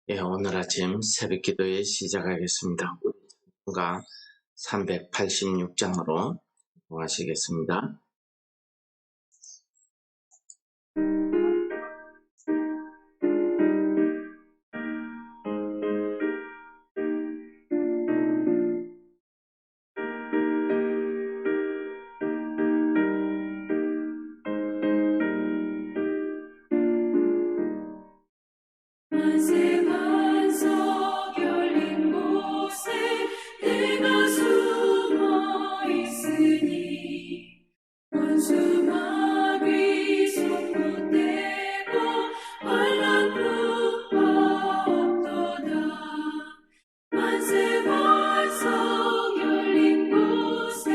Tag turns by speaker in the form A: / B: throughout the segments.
A: 오늘 아침 새벽 기도에 시작하겠습니다. 우리가 386장으로 하시겠습니다.
B: 만세 반석 열린 곳에 내가 숨어 있으니 원수 마귀 속못되고 환난 풍파 없도다. 만세 반석 열린 곳에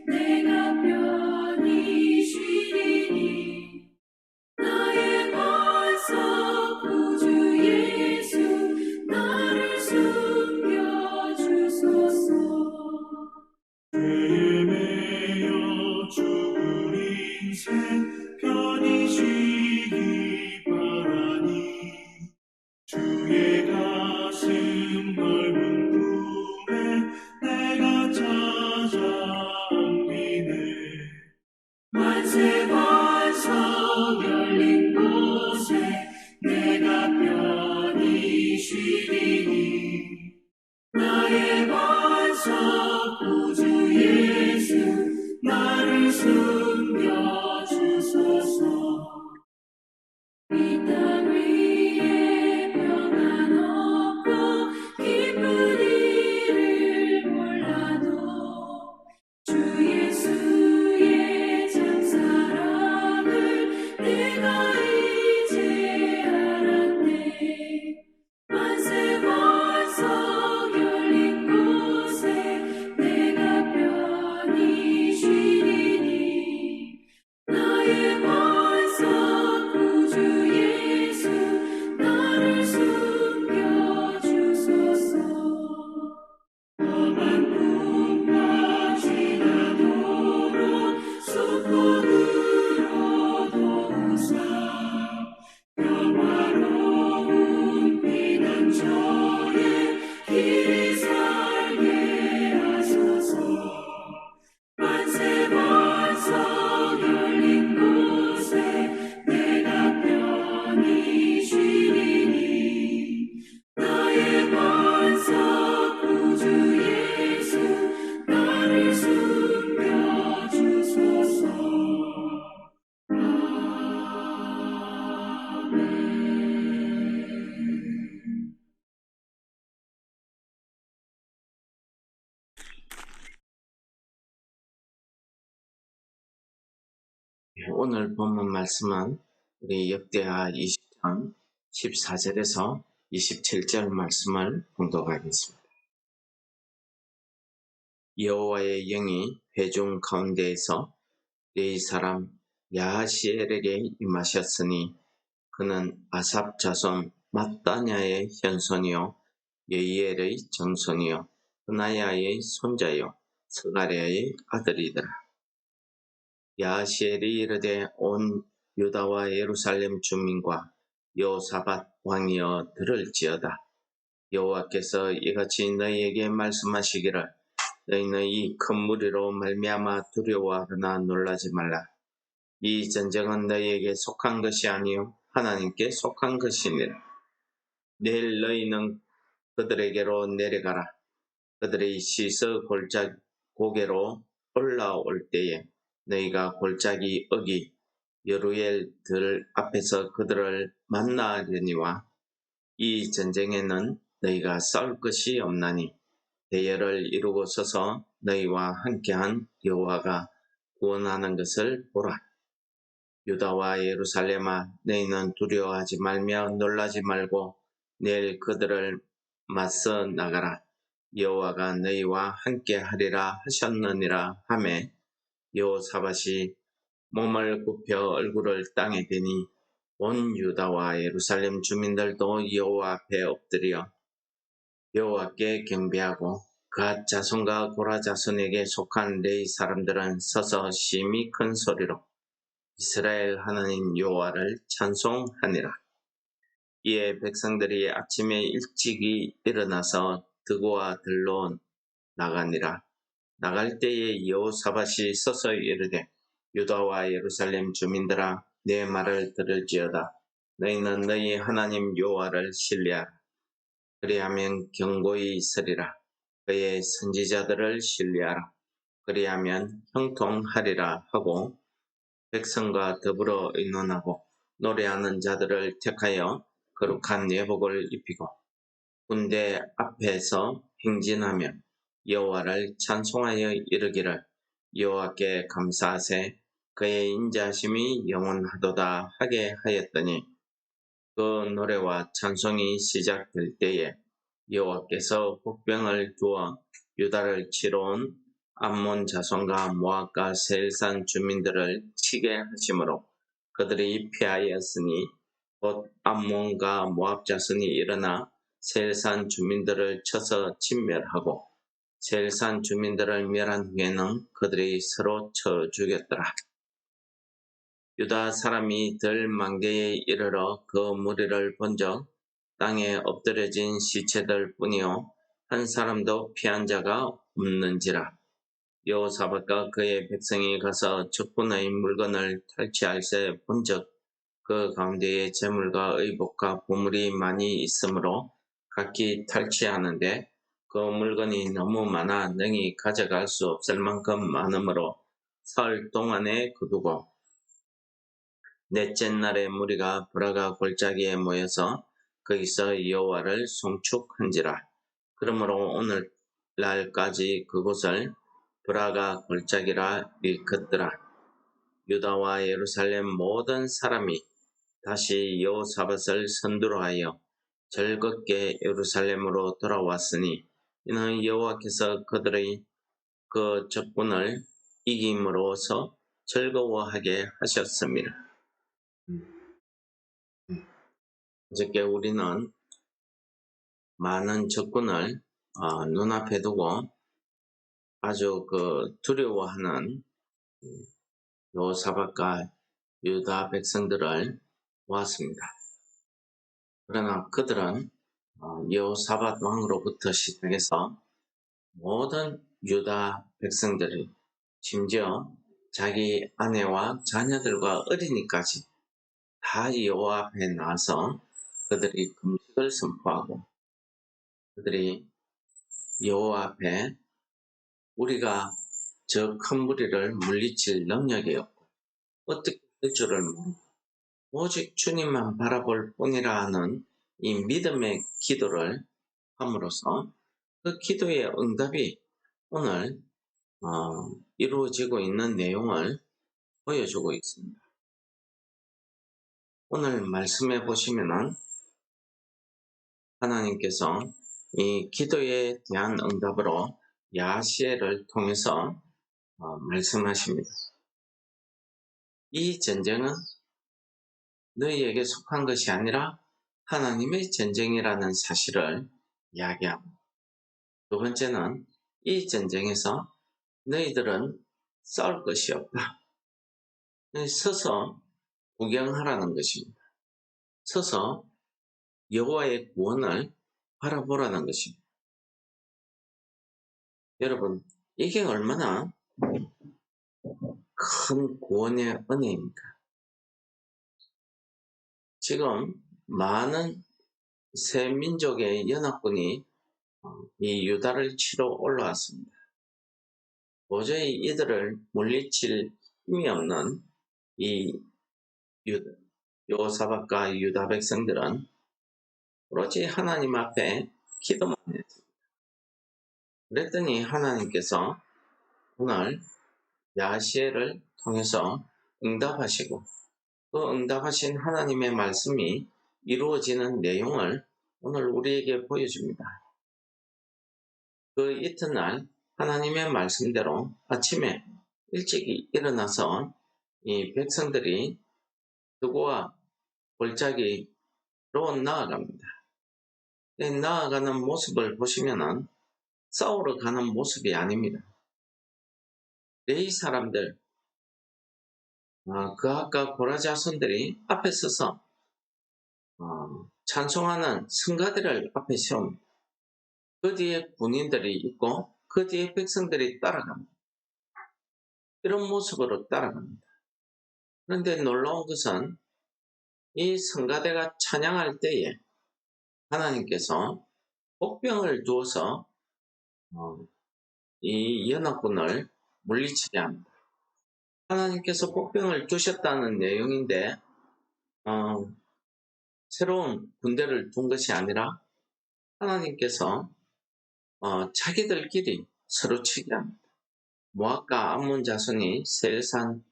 B: 내가 편히 쉬리니 나의 반석 구주 예수 나를 숨겨주소서.
C: 죄에 매여 죽을 인생 편히 쉬기 바라니 주의 가슴 넓은 품에 내가 찾아 안기네.
B: 만세 반석 열린 곳에 내가 편히 쉬리니 나의 반석 구주 예수 나를 숨겨주소서. 이 땅 위에 평안 없고 기쁜 일을 몰라도 주 예수의 참사랑을 내가 이제 알았네. 만세 반석 열린 곳에 내가 편히 쉬리니 나의 반석 구주 예수 나를 숨겨주소서. 험한 풍파 지나도록 수포으로 도우사 평화로운 피난처에 길이 살게 하소서. 만세 반석 열린 곳에 내가 편히 쉬리니 나의 반석 구주 예수 나를 숨겨주소서. 아멘.
A: 오늘 본문 말씀은 우리 역대하 20장 14절에서 27절 말씀을 봉독하겠습니다. 여호와의 영이 회중 가운데에서 레위 사람 야하시엘에게 임하셨으니 그는 아삽 자손 마따냐의 현손이요 여이엘의 정손이요 브나야의 손자요 스가랴의 아들이더라. 야하시엘이 이르되 온 유다와 예루살렘 주민과 여호사밧 왕이여 들을지어다. 여호와께서 이같이 너희에게 말씀하시기를 너희는 이 큰 무리로 말미암아 두려워하거나 놀라지 말라. 이 전쟁은 너희에게 속한 것이 아니요 하나님께 속한 것이니라. 내일 너희는 그들에게로 내려가라. 그들의 시서 골짜기 고개로 올라올 때에 너희가 골짜기 어기 여루엘들 앞에서 그들을 만나려니와 이 전쟁에는 너희가 싸울 것이 없나니 대열을 이루고 서서 너희와 함께한 여호와가 구원하는 것을 보라. 유다와 예루살렘아 너희는 두려워하지 말며 놀라지 말고 내일 그들을 맞서 나가라. 여호와가 너희와 함께 하리라 하셨느니라 하매 여호사밧이 몸을 굽혀 얼굴을 땅에 대니 온 유다와 예루살렘 주민들도 여호와 앞에 엎드려 여호와께 경배하고 갓 자손과 고라 자손에게 속한 레위 사람들은 서서 심히 큰 소리로 이스라엘 하나님 여호와를 찬송하니라. 이에 백성들이 아침에 일찍이 일어나서 드고와 들로 나가니라. 나갈 때에 여호사밧이 서서 이르되 유다와 예루살렘 주민들아 내 말을 들을지어다. 너희는 너희 하나님 여호와를 신뢰하라. 그리하면 경고히 있으리라. 그의 선지자들을 신뢰하라. 그리하면 형통하리라 하고 백성과 더불어 의논하고 노래하는 자들을 택하여 거룩한 예복을 입히고 군대 앞에서 행진하며 여호와를 찬송하여 이르기를 여호와께 감사하세 그의 인자하심이 영원하도다 하게 하였더니 그 노래와 찬송이 시작될 때에 여호와께서 복병을 두어 유다를 치러 온 암몬 자손과 모압과 세일산 주민들을 치게 하심으로 그들이 피하였으니 곧 암몬과 모압 자손이 일어나 세일산 주민들을 쳐서 진멸하고 세일산 주민들을 멸한 후에는 그들이 서로 쳐 죽였더라. 유다 사람이 들만개에 이르러 그 무리를 본적 땅에 엎드려진 시체들 뿐이요 한 사람도 피한 자가 없는지라. 여호사밧과 그의 백성이 가서 적군의 물건을 탈취할새 본적 그 가운데에 재물과 의복과 보물이 많이 있으므로 각기 탈취하는데 그 물건이 너무 많아 능히 가져갈 수 없을 만큼 많으므로 설 동안에 거두고 넷째 날에 무리가 브라가 골짜기에 모여서 거기서 여호와를 송축한지라. 그러므로 오늘날까지 그곳을 브라가 골짜기라 일컫더라. 유다와 예루살렘 모든 사람이 다시 여호사밧을 선두로 하여 즐겁게 예루살렘으로 돌아왔으니 이는 여호와께서 그들의 그 적군을 이김으로써 즐거워하게 하셨습니다. 어저께 우리는 많은 적군을 눈앞에 두고 아주 두려워하는 여호사밧과 유다 백성들을 보았습니다. 그러나 그들은 여호사밧 왕으로부터 시작해서 모든 유다 백성들이 심지어 자기 아내와 자녀들과 어린이까지 다 여호와 앞에 나와서 그들이 금식을 선포하고 그들이 여호와 앞에 우리가 저 큰 무리를 물리칠 능력이 없고 어떻게 할 줄을 모르고 오직 주님만 바라볼 뿐이라 하는 이 믿음의 기도를 함으로써 그 기도의 응답이 오늘 이루어지고 있는 내용을 보여주고 있습니다. 오늘 말씀해 보시면은 하나님께서 이 기도에 대한 응답으로 야시엘을 통해서 말씀하십니다. 이 전쟁은 너희에게 속한 것이 아니라 하나님의 전쟁이라는 사실을 이야기합니다. 두 번째는 이 전쟁에서 너희들은 싸울 것이 없다. 서서 구경하라는 것입니다. 서서 여호와의 구원을 바라보라는 것입니다. 여러분, 이게 얼마나 큰 구원의 은혜입니까? 지금 많은 새 민족의 연합군이 이 유다를 치러 올라왔습니다. 도저히 이들을 물리칠 힘이 없는 이 여호사밧과 유다 백성들은 오로지 하나님 앞에 기도만 했습니다. 그랬더니 하나님께서 오늘 야시엘을 통해서 응답하시고 그 응답하신 하나님의 말씀이 이루어지는 내용을 오늘 우리에게 보여줍니다. 그 이튿날 하나님의 말씀대로 아침에 일찍 일어나서 이 백성들이 두고와 골짜기로 나아갑니다. 나아가는 모습을 보시면은 싸우러 가는 모습이 아닙니다. 레위 사람들, 그아과 고라 자손들이 앞에 서서 찬송하는 성가대를 앞에 세웁니다. 그 뒤에 군인들이 있고 그 뒤에 백성들이 따라갑니다. 이런 모습으로 따라갑니다. 그런데 놀라운 것은 이 성가대가 찬양할 때에 하나님께서 복병을 두어서 이 연합군을 물리치게 합니다. 하나님께서 복병을 주셨다는 내용인데 새로운 군대를 둔 것이 아니라 하나님께서 자기들끼리 서로 치게 합니다. 모압과 암몬 자손이 세일산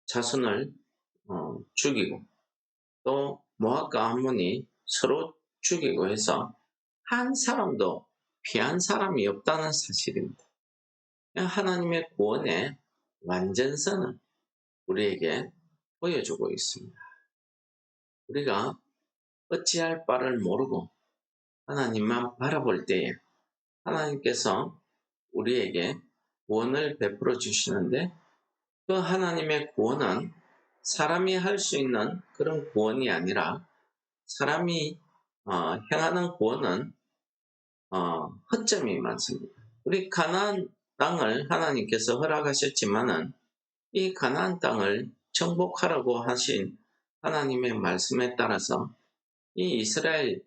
A: 자손을 죽이고 또 모압과 암몬이 서로 죽이고 해서 한 사람도 피한 사람이 없다는 사실입니다. 하나님의 구원의 완전선을 우리에게 보여주고 있습니다. 우리가 어찌할 바를 모르고 하나님만 바라볼 때에 하나님께서 우리에게 구원을 베풀어 주시는데 그 하나님의 구원은 사람이 할 수 있는 그런 구원이 아니라 사람이 행하는 구원은 허점이 많습니다. 우리 가나안 땅을 하나님께서 허락하셨지만은 이 가나안 땅을 정복하라고 하신 하나님의 말씀에 따라서 이 이스라엘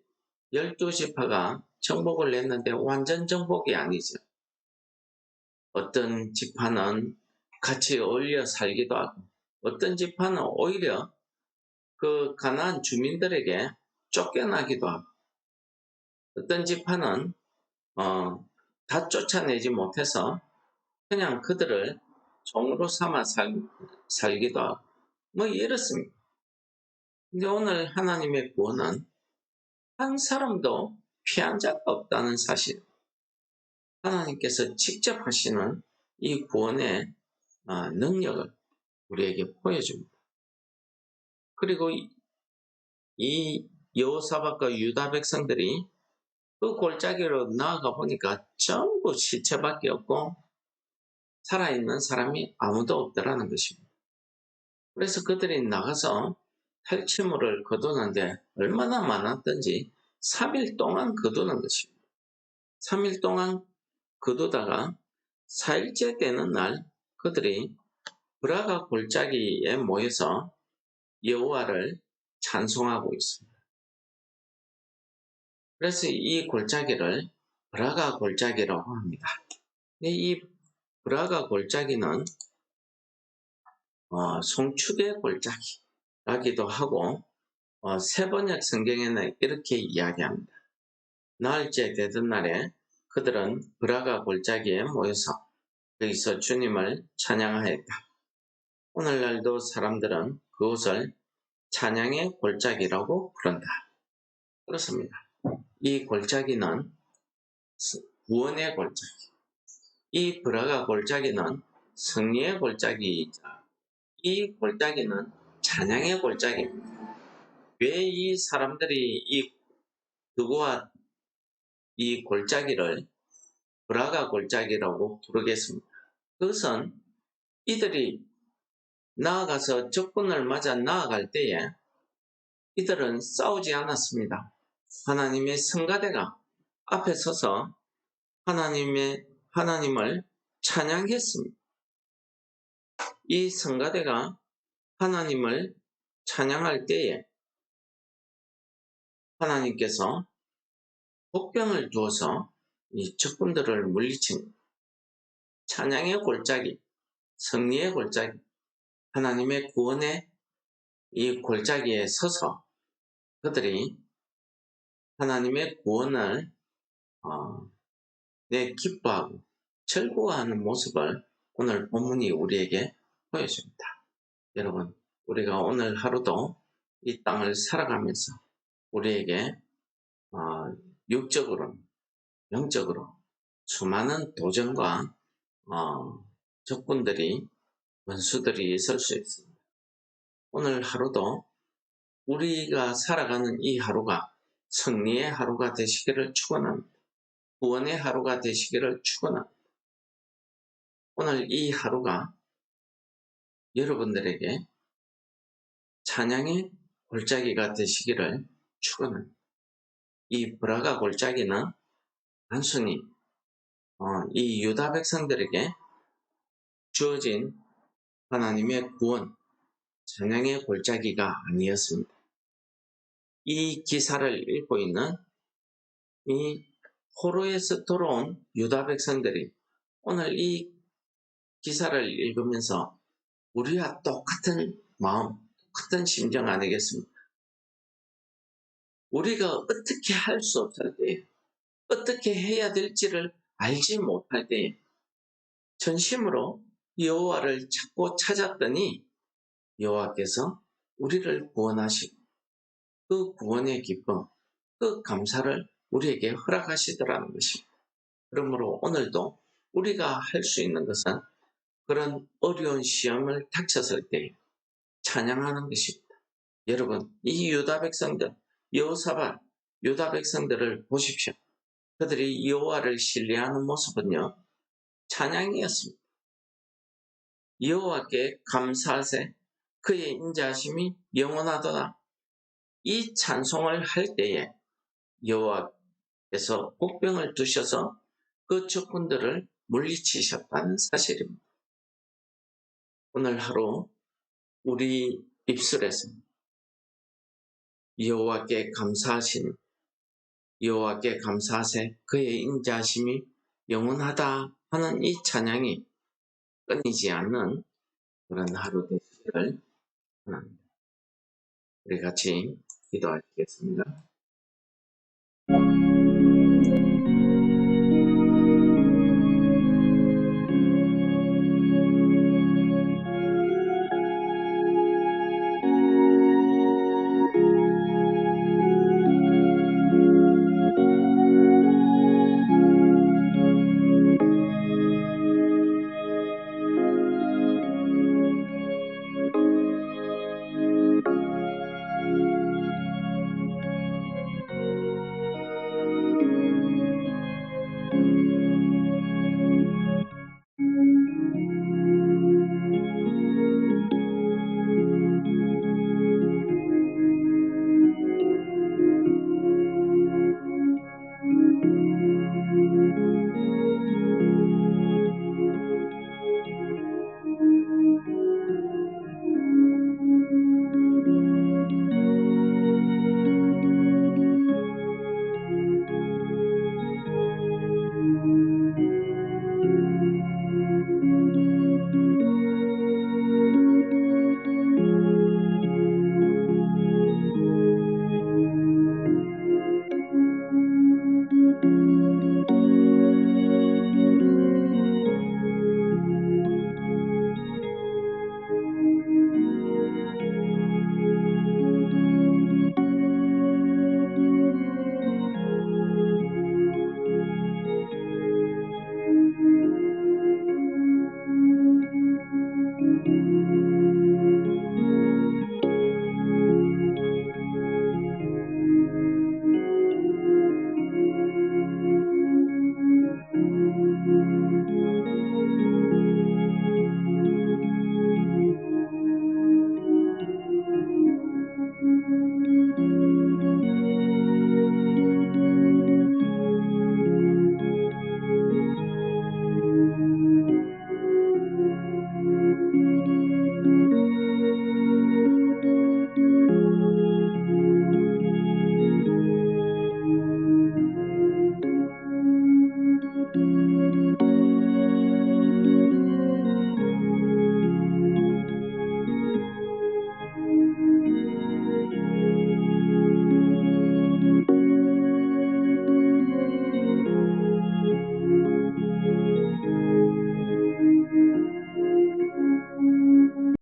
A: 12지파가 정복을 했는데 완전 정복이 아니죠. 어떤 지파는 같이 어울려 살기도 하고 어떤 지파는 오히려 그 가나안 주민들에게 쫓겨나기도 하고 어떤 지파는 다 쫓아내지 못해서 그냥 그들을 종으로 삼아 살기도 하고 뭐 이렇습니다. 근데 오늘 하나님의 구원은 한 사람도 피한 자가 없다는 사실, 하나님께서 직접 하시는 이 구원의 능력을 우리에게 보여줍니다. 그리고 이 여호사밧과 유다 백성들이 그 골짜기로 나아가 보니까 전부 시체밖에 없고 살아있는 사람이 아무도 없더라는 것입니다. 그래서 그들이 나가서 탈취물을 거두는데 얼마나 많았던지 3일 동안 거두는 것입니다. 3일 동안 거두다가 4일째 되는 날 그들이 브라가 골짜기에 모여서 여호와를 찬송하고 있습니다. 그래서 이 골짜기를 브라가 골짜기라고 합니다. 이 브라가 골짜기는 송축의 골짜기라기도 하고 세번역 성경에는 이렇게 이야기합니다. 나흘째 되던 날에 그들은 브라가 골짜기에 모여서 거기서 주님을 찬양하였다. 오늘날도 사람들은 그곳을 찬양의 골짜기라고 부른다. 그렇습니다. 이 골짜기는 구원의 골짜기, 이 브라가 골짜기는 승리의 골짜기이자 이 골짜기는 찬양의 골짜기입니다. 왜 이 사람들이 이 그거와 이 골짜기를 브라가 골짜기라고 부르겠습니다. 그것은 이들이 나아가서 적군을 맞아 나아갈 때에 이들은 싸우지 않았습니다. 하나님의 성가대가 앞에 서서 하나님을 찬양했습니다. 이 성가대가 하나님을 찬양할 때에 하나님께서 복병을 두어서 이 적군들을 물리친 찬양의 골짜기, 승리의 골짜기, 하나님의 구원의 이 골짜기에 서서 그들이 하나님의 구원을 기뻐하고 즐거워하는 모습을 오늘 본문이 우리에게 보여줍니다. 여러분, 우리가 오늘 하루도 이 땅을 살아가면서 우리에게 육적으로, 영적으로 수많은 도전과 적군들이, 원수들이 있을 수 있습니다. 오늘 하루도 우리가 살아가는 이 하루가 승리의 하루가 되시기를 축원합니다. 구원의 하루가 되시기를 축원합니다. 오늘 이 하루가 여러분들에게 찬양의 골짜기가 되시기를 추구는 이 브라가 골짜기는 단순히 이 유다 백성들에게 주어진 하나님의 구원, 찬양의 골짜기가 아니었습니다. 이 기사를 읽고 있는 이 포로에서 돌아온 유다 백성들이 오늘 이 기사를 읽으면서 우리와 똑같은 마음, 똑같은 심정 아니겠습니까? 우리가 어떻게 할 수 없을 때, 어떻게 해야 될지를 알지 못할 때 전심으로 여호와를 찾고 찾았더니 여호와께서 우리를 구원하시고 그 구원의 기쁨, 그 감사를 우리에게 허락하시더라는 것입니다. 그러므로 오늘도 우리가 할 수 있는 것은 그런 어려운 시험을 닥쳤을 때 찬양하는 것입니다. 여러분, 이 유다 백성들, 여호사밧 유다 백성들을 보십시오. 그들이 여호와를 신뢰하는 모습은요, 찬양이었습니다. 여호와께 감사하세, 그의 인자하심이 영원하도다. 이 찬송을 할 때에 여호와께서 복병을 두셔서 그 적군들을 물리치셨다는 사실입니다. 오늘 하루 우리 입술에서 여호와께 감사하신, 여호와께 감사하세, 그의 인자하심이 영원하다 하는 이 찬양이 끊이지 않는 그런 하루 되시기를 바랍니다. 우리 같이 기도하시겠습니다.